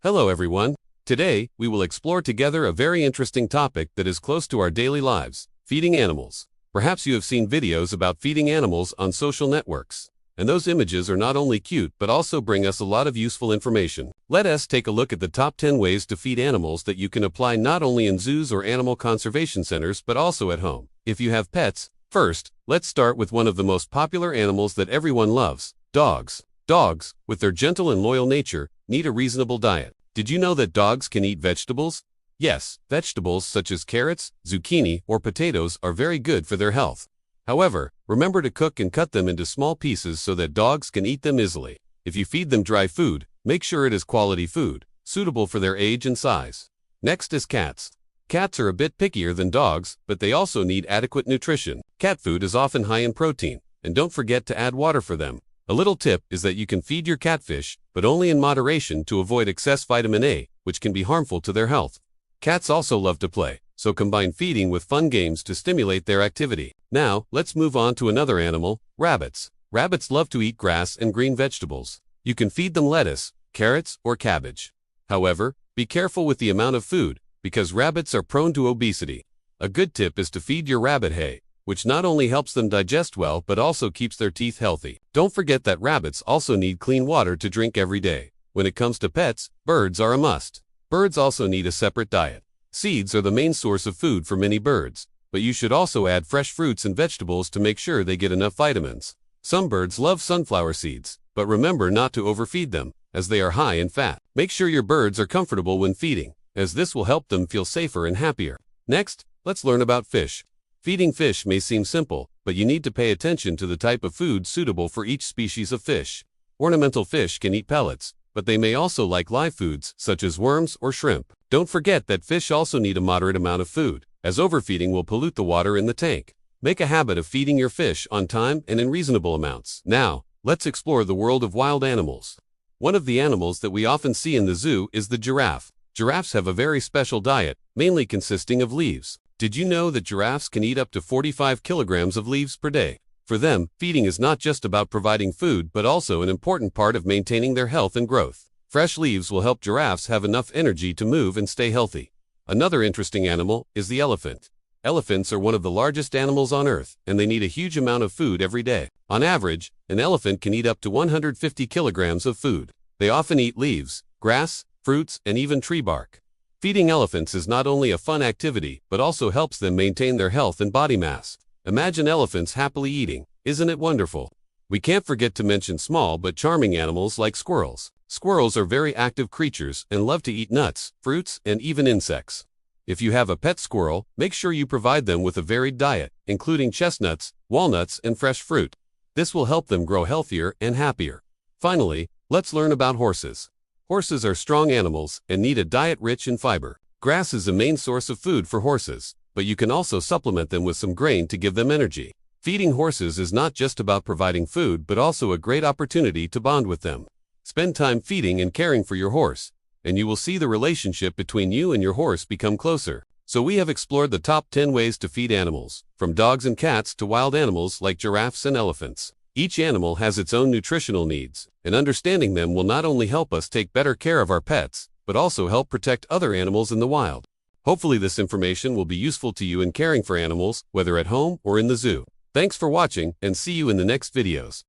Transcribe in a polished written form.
Hello everyone. Today, we will explore together a very interesting topic that is close to our daily lives, feeding animals. Perhaps you have seen videos about feeding animals on social networks. And those images are not only cute but also bring us a lot of useful information. Let us take a look at the top 10 ways to feed animals that you can apply not only in zoos or animal conservation centers but also at home. If you have pets, first, let's start with one of the most popular animals that everyone loves, dogs. Dogs, with their gentle and loyal nature, need a reasonable diet. Did you know that dogs can eat vegetables? Yes, vegetables such as carrots, zucchini, or potatoes are very good for their health. However, remember to cook and cut them into small pieces so that dogs can eat them easily. If you feed them dry food, make sure it is quality food, suitable for their age and size. Next is cats. Cats are a bit pickier than dogs, but they also need adequate nutrition. Cat food is often high in protein, and don't forget to add water for them. A little tip is that you can feed your catfish, but only in moderation to avoid excess vitamin A, which can be harmful to their health. Cats also love to play, so combine feeding with fun games to stimulate their activity. Now, let's move on to another animal, rabbits. Rabbits love to eat grass and green vegetables. You can feed them lettuce, carrots, or cabbage. However, be careful with the amount of food, because rabbits are prone to obesity. A good tip is to feed your rabbit hay, which not only helps them digest well but also keeps their teeth healthy. Don't forget that rabbits also need clean water to drink every day. When it comes to pets, birds are a must. Birds also need a separate diet. Seeds are the main source of food for many birds, but you should also add fresh fruits and vegetables to make sure they get enough vitamins. Some birds love sunflower seeds, but remember not to overfeed them, as they are high in fat. Make sure your birds are comfortable when feeding, as this will help them feel safer and happier. Next, let's learn about fish. Feeding fish may seem simple, but you need to pay attention to the type of food suitable for each species of fish. Ornamental fish can eat pellets, but they may also like live foods, such as worms or shrimp. Don't forget that fish also need a moderate amount of food, as overfeeding will pollute the water in the tank. Make a habit of feeding your fish on time and in reasonable amounts. Now, let's explore the world of wild animals. One of the animals that we often see in the zoo is the giraffe. Giraffes have a very special diet, mainly consisting of leaves. Did you know that giraffes can eat up to 45 kilograms of leaves per day? For them, feeding is not just about providing food but also an important part of maintaining their health and growth. Fresh leaves will help giraffes have enough energy to move and stay healthy. Another interesting animal is the elephant. Elephants are one of the largest animals on Earth, and they need a huge amount of food every day. On average, an elephant can eat up to 150 kilograms of food. They often eat leaves, grass, fruits, and even tree bark. Feeding elephants is not only a fun activity, but also helps them maintain their health and body mass. Imagine elephants happily eating. Isn't it wonderful? We can't forget to mention small but charming animals like squirrels. Squirrels are very active creatures and love to eat nuts, fruits, and even insects. If you have a pet squirrel, make sure you provide them with a varied diet, including chestnuts, walnuts, and fresh fruit. This will help them grow healthier and happier. Finally, let's learn about horses. Horses are strong animals and need a diet rich in fiber. Grass is the main source of food for horses, but you can also supplement them with some grain to give them energy. Feeding horses is not just about providing food but also a great opportunity to bond with them. Spend time feeding and caring for your horse, and you will see the relationship between you and your horse become closer. So we have explored the top 10 ways to feed animals, from dogs and cats to wild animals like giraffes and elephants. Each animal has its own nutritional needs, and understanding them will not only help us take better care of our pets, but also help protect other animals in the wild. Hopefully this information will be useful to you in caring for animals, whether at home or in the zoo. Thanks for watching, and see you in the next videos.